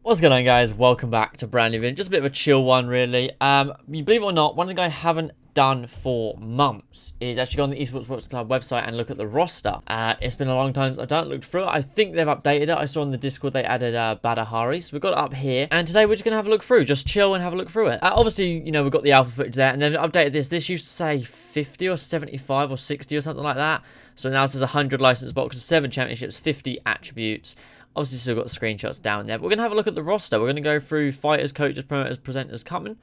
What's going on, guys? Welcome back to a brand new video. Just a bit of a chill one, really. You believe it or not, one thing I haven't done for months is actually go on the ESports Boxing Club website and look at the roster. It's been a long time since I don't look through it. I think they've updated it. I saw on the Discord they added Badahari, so we've got it up here. And today we're just going to have a look through, just chill and have a look through it. Obviously, you know, we've got the alpha footage there, and they've updated this. This used to say 50 or 75 or 60 or something like that. So now it says 100 licensed boxers, 7 championships, 50 attributes. Obviously, still got the screenshots down there. But we're going to have a look at the roster. We're going to go through fighters, coaches, promoters, presenters, cutmen.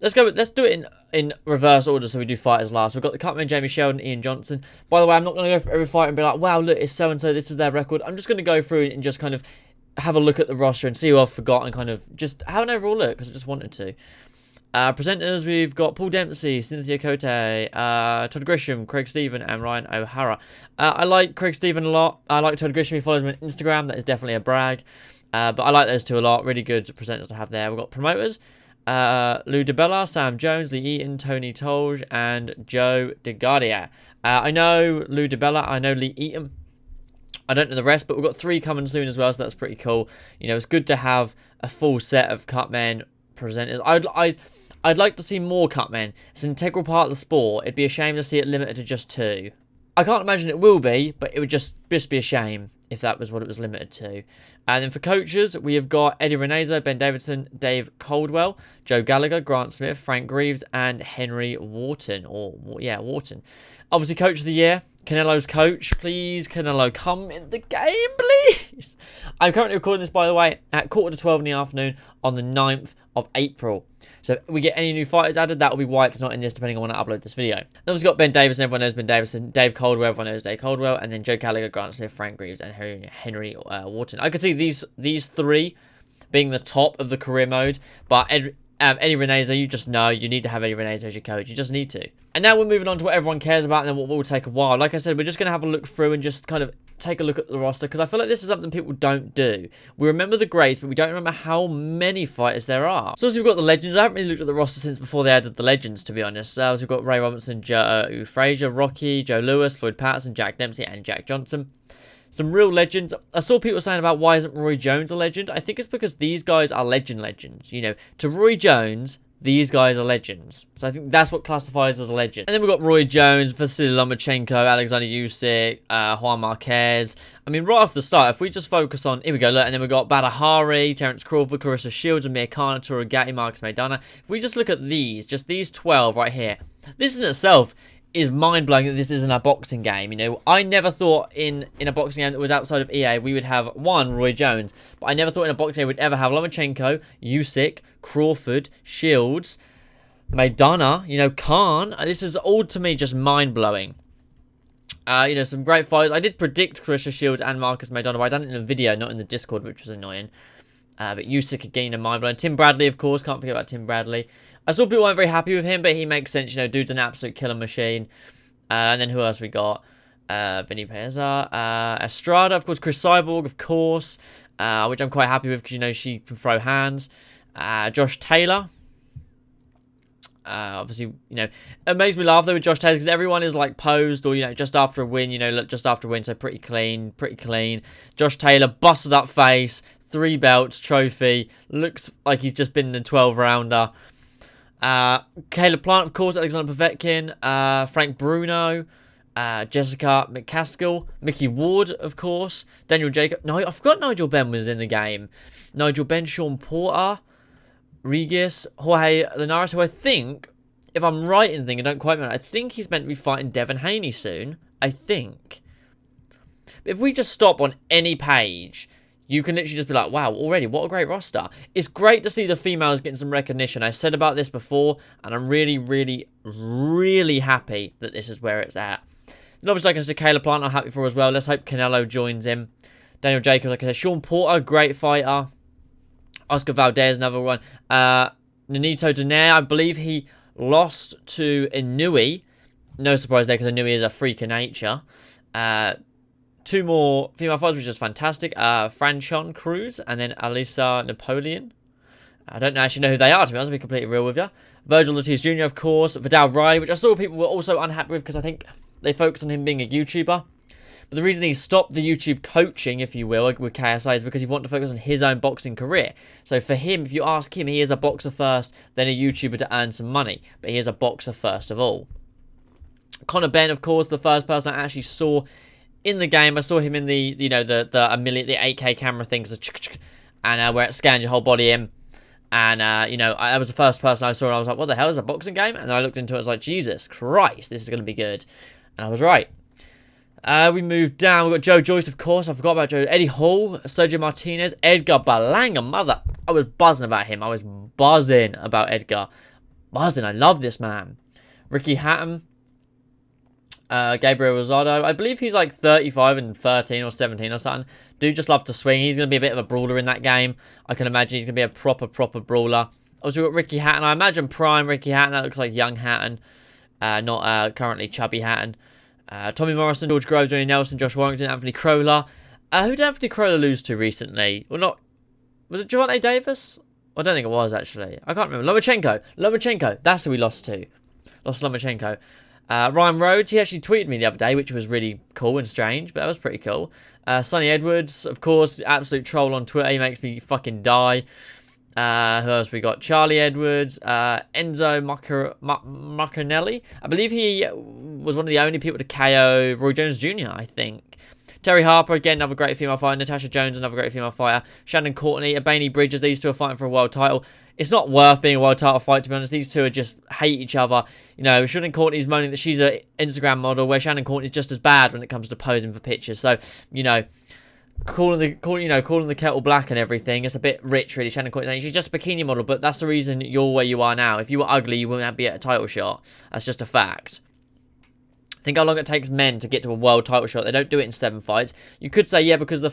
Let's do it in reverse order, so we do fighters last. We've got the cutmen, Jamie Sheldon, Ian Johnson. By the way, I'm not going to go for every fighter and be like, wow, look, it's so-and-so, this is their record. I'm just going to go through and just kind of have a look at the roster and see who I've forgotten and kind of just have an overall look, because I just wanted to. Presenters, we've got Paul Dempsey, Cynthia Cote, Todd Grisham, Craig Stephen, and Ryan O'Hara. I like Craig Stephen a lot. I like Todd Grisham. He follows me on Instagram. That is definitely a brag. But I like those two a lot. Really good presenters to have there. We've got promoters. Lou DeBella, Sam Jones, Lee Eaton, Tony Tolge, and Joe DeGardia. I know Lou DeBella. I know Lee Eaton. I don't know the rest, but we've got 3 coming soon as well, so that's pretty cool. You know, it's good to have a full set of cutmen presenters. I'd like to see more cutmen. It's an integral part of the sport. It'd be a shame to see it limited to just 2. I can't imagine it will be, but it would just be a shame if that was what it was limited to. And then for coaches, we have got Eddie Renazo, Ben Davidson, Dave Coldwell, Joe Gallagher, Grant Smith, Frank Greaves, and Henry Wharton. Wharton. Obviously, coach of the year, Canelo's coach. Please, Canelo, come in the game, please. I'm currently recording this, by the way, at 11:45 in the afternoon on the 9th of April. So if we get any new fighters added, that will be why it's not in this, depending on when I upload this video. Then we've got Ben Davison, everyone knows Ben Davison, Dave Coldwell, everyone knows Dave Coldwell, and then Joe Gallagher, Grant Smith, Frank Greaves, and Henry Wharton. I could see these 3 being the top of the career mode, but Eddie Renazo, you just know you need to have Eddie Renazo as your coach. You just need to. And now we're moving on to what everyone cares about, and then what will take a while. Like I said, we're just going to have a look through and just kind of take a look at the roster, because I feel like this is something people don't do. We remember the greats, but we don't remember how many fighters there are. So obviously we've got the legends. I haven't really looked at the roster since before they added the legends, to be honest. So we've got Ray Robinson, Joe Frazier, Rocky, Joe Lewis, Floyd Patterson, Jack Dempsey, and Jack Johnson. Some real legends. I saw people saying about why isn't Roy Jones a legend. I think it's because these guys are legends. You know, to Roy Jones, these guys are legends. So I think that's what classifies as a legend. And then we've got Roy Jones, Vasily Lomachenko, Alexander Usyk, Juan Marquez. I mean, right off the start, if we just focus on... Here we go, look. And then we've got Badahari, Terence Crawford, Clarissa Shields, Amir Khan, Tura Gatti, Marcus Maidana. If we just look at these, just these 12 right here, this in itself is mind-blowing that this isn't a boxing game. You know, I never thought in a boxing game that was outside of EA we would have one Roy Jones, but I never thought in a boxing game we'd ever have Lomachenko, Usyk, Crawford, Shields, Maidana, you know, Khan. This is all to me just mind-blowing. You know, some great fights. I did predict Clarissa Shields and Marcus Maidana, but I done it in a video, not in the Discord, which was annoying. But Usyk again and mind-blowing. Tim Bradley, of course, can't forget about Tim Bradley. I saw people weren't very happy with him, but he makes sense. You know, dude's an absolute killer machine. And then who else we got? Vinny Peza, Estrada, of course, Chris Cyborg, of course, which I'm quite happy with because, you know, she can throw hands. Josh Taylor. Obviously, you know, it makes me laugh though with Josh Taylor because everyone is like posed or, you know, just after a win, you know, just after a win, so pretty clean. Josh Taylor, busted up face, 3 belts, trophy, looks like he's just been in a 12-rounder. Caleb Plant, of course, Alexander Povetkin, Frank Bruno, Jessica McCaskill, Mickey Ward, of course, Daniel Jacob. No, I forgot Nigel Benn was in the game. Nigel Benn, Sean Porter, Regis, Jorge Linares, who I think, if I'm right in thinking, don't quite remember, I think he's meant to be fighting Devin Haney soon. I think. But if we just stop on any page, you can literally just be like, wow, already, what a great roster. It's great to see the females getting some recognition. I said about this before, and I'm really, really, really happy that this is where it's at. And obviously, like I said, Caleb Plant, I'm happy for as well. Let's hope Canelo joins him. Daniel Jacobs, like I said, Sean Porter, great fighter. Oscar Valdez, another one. Nonito Donaire, I believe he lost to Inui. No surprise there, because Inui is a freak of nature. 2 more female fighters, which is fantastic. Franchon Cruz and then Alisa Napoleon. I don't actually know who they are, to be honest, to be completely real with you. Virgil Ortiz Jr., of course. Vidal Riley, which I saw people were also unhappy with because I think they focused on him being a YouTuber. But the reason he stopped the YouTube coaching, if you will, with KSI is because he wanted to focus on his own boxing career. So for him, if you ask him, he is a boxer first, then a YouTuber to earn some money. But he is a boxer first of all. Conor Benn, of course, the first person I actually saw in the game. I saw him in the 8K camera things, and where it scans your whole body in. And, that was the first person I saw, and I was like, what the hell is a boxing game? And I looked into it, I was like, Jesus Christ, this is going to be good. And I was right. We moved down. We've got Joe Joyce, of course. I forgot about Joe. Eddie Hall, Sergio Martinez, Edgar Berlanga. Mother, I was buzzing about him. I was buzzing about Edgar. Buzzing. I love this man. Ricky Hatton. Gabriel Rosado. I believe he's like 35 and 13 or 17 or something. Dude just love to swing. He's going to be a bit of a brawler in that game. I can imagine he's going to be a proper brawler. Also, we've got Ricky Hatton. I imagine prime Ricky Hatton. That looks like young Hatton. Not currently chubby Hatton. Tommy Morrison, George Groves, Johnny Nelson, Josh Warrington, Anthony Crowler. Who did Anthony Crowler lose to recently? Well, not... Was it Javante Davis? I don't think it was, actually. I can't remember. Lomachenko. That's who we lost to. Lost Lomachenko. Ryan Rhodes, he actually tweeted me the other day, which was really cool and strange, but that was pretty cool. Sonny Edwards, of course, absolute troll on Twitter. He makes me fucking die. Who else we got? Charlie Edwards, Enzo Maccarnelli. I believe he was one of the only people to KO Roy Jones Jr., I think. Terry Harper, again, another great female fighter. Natasha Jones, another great female fighter. Shannon Courtney, Abaney Bridges, these two are fighting for a world title. It's not worth being a world title fight, to be honest. These two are just hate each other. Shannon Courtney's moaning that she's an Instagram model, where Shannon Courtney's just as bad when it comes to posing for pictures. So, calling the kettle black and everything. It's a bit rich, really. Shannon Courtney, she's just a bikini model, but that's the reason you're where you are now. If you were ugly, you wouldn't be at a title shot. That's just a fact. Think how long it takes men to get to a world title shot. They don't do it in 7 fights. You could say, yeah, because the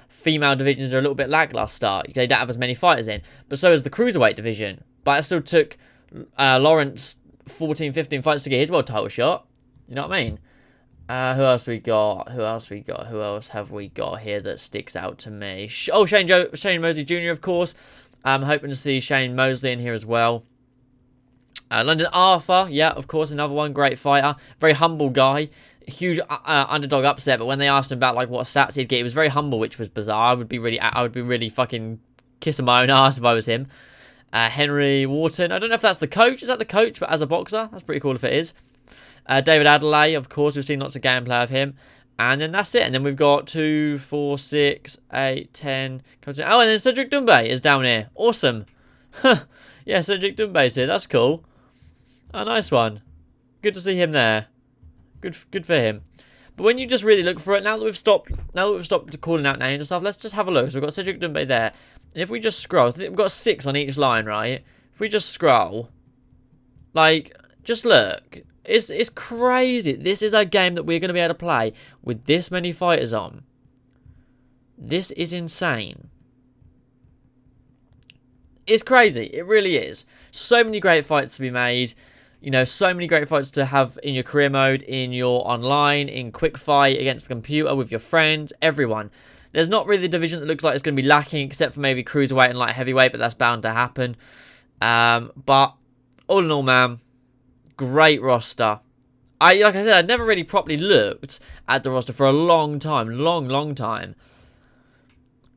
female divisions are a little bit lackluster. They don't have as many fighters in. But so is the cruiserweight division. But it still took Lawrence 14, 15 fights to get his world title shot. You know what I mean? Who else we got? Who else have we got here that sticks out to me? Shane Mosley Jr., of course. I'm hoping to see Shane Mosley in here as well. London Arthur, yeah, of course, another one, great fighter. Very humble guy. Huge underdog upset, but when they asked him about what stats he'd get, he was very humble, which was bizarre. I would be really fucking kissing my own ass if I was him. Henry Wharton, I don't know if that's the coach. Is that the coach? But as a boxer, that's pretty cool if it is. David Adelaide, of course, we've seen lots of gameplay of him. And then that's it. And then we've got 2, 4, 6, 8, 10. Oh, and then Cedric Doumbé is down here. Awesome. Yeah, Cedric Doumbé's here. That's cool. Oh, nice one. Good to see him there. Good for him. But when you just really look for it, now that we've stopped calling out names and stuff, let's just have a look. So we've got Cedric Doumbé there. And if we just scroll, I think we've got 6 on each line, right? If we just scroll, just look. It's crazy. This is a game that we're going to be able to play with this many fighters on. This is insane. It's crazy. It really is. So many great fights to be made. So many great fights to have in your career mode, in your online, in quick fight against the computer with your friends, everyone. There's not really a division that looks like it's going to be lacking, except for maybe cruiserweight and light heavyweight, but that's bound to happen. But all in all, man, great roster. Like I said, I'd never really properly looked at the roster for a long time. Long time.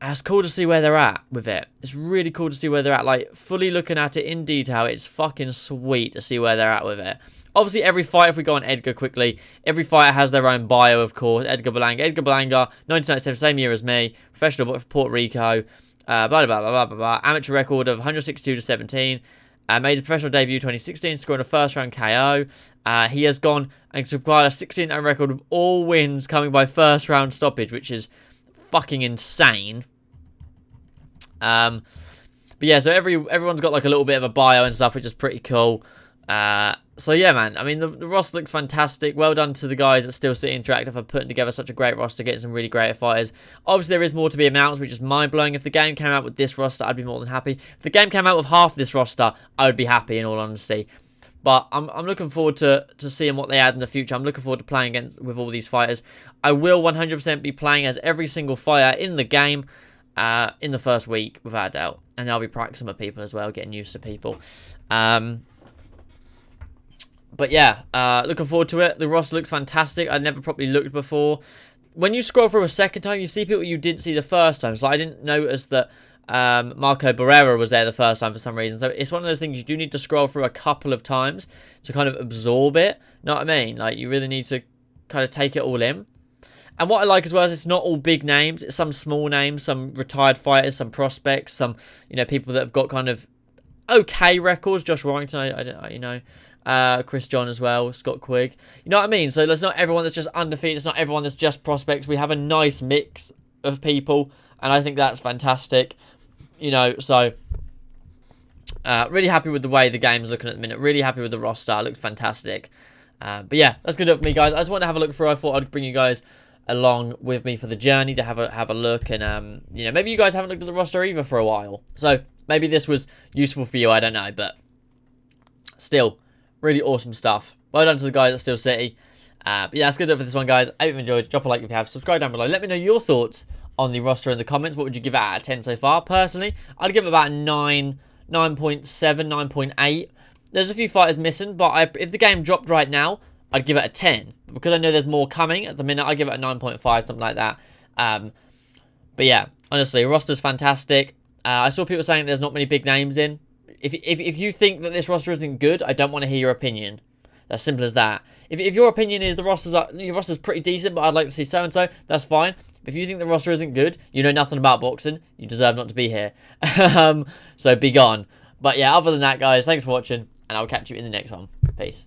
And it's cool to see where they're at with it. It's really cool to see where they're at. Fully looking at it in detail, it's fucking sweet to see where they're at with it. Obviously, every fight, if we go on Edgar quickly, every fighter has their own bio, of course. Edgar Berlanga, 1997, same year as me. Professional for Puerto Rico. Blah, blah, blah, blah, blah, blah. Amateur record of 162 to 17. Made his professional debut 2016, scoring a first-round KO. He has gone and acquired a 16-0 record with all wins coming by first-round stoppage, which is fucking insane. But yeah, so everyone's got a little bit of a bio and stuff, which is pretty cool. So yeah, man, I mean, the roster looks fantastic. Well done to the guys at Still City Interactive for putting together such a great roster, getting some really great fighters. Obviously, there is more to be announced, which is mind-blowing. If the game came out with this roster, I'd be more than happy. If the game came out with half this roster, I would be happy, in all honesty. But I'm looking forward to seeing what they add in the future. I'm looking forward to playing with all these fighters. I will 100% be playing as every single fighter in the game in the first week, without a doubt. And I'll be practicing with people as well, getting used to people. But yeah, looking forward to it. The roster looks fantastic. I'd never properly looked before. when you scroll through a second time, you see people you didn't see the first time. So I didn't notice that Marco Barrera was there the first time for some reason. So it's one of those things you do need to scroll through a couple of times to kind of absorb it. Know what I mean? Like, you really need to kind of take it all in. And what I like as well is it's not all big names. It's some small names, some retired fighters, some prospects, some, you know, people that have got kind of okay records. Josh Warrington, you know, Chris John as well, Scott Quigg. You know what I mean? So there's not everyone that's just undefeated. It's not everyone that's just prospects. We have a nice mix of people, and I think that's fantastic. You know, so really happy with the way the game's looking at the minute. Really happy with the roster. It looks fantastic. But yeah, that's good enough for me, guys. I just want to have a look through. I thought I'd bring you guys along with me for the journey to have a look, and you know, maybe you guys haven't looked at the roster either for a while, so maybe this was useful for you. I don't know, but still, really awesome stuff. Well done to the guys at Steel City. But yeah, that's good enough for this one, guys. I hope you enjoyed. Drop a like if you have. Subscribe down below. Let me know your thoughts on the roster in the comments. What would you give it out of 10 so far? Personally, I'd give it about 9, 9.7, 9.8. There's a few fighters missing, but if the game dropped right now, I'd give it a 10. But because I know there's more coming at the minute, I give it a 9.5, something like that. But yeah, honestly, roster's fantastic. I saw people saying there's not many big names in. If you think that this roster isn't good, I don't want to hear your opinion. That's simple as that. If your opinion is your roster's pretty decent, but I'd like to see so-and-so, that's fine. If you think the roster isn't good, you know nothing about boxing, you deserve not to be here. So be gone. But yeah, other than that, guys, thanks for watching, and I'll catch you in the next one. Peace.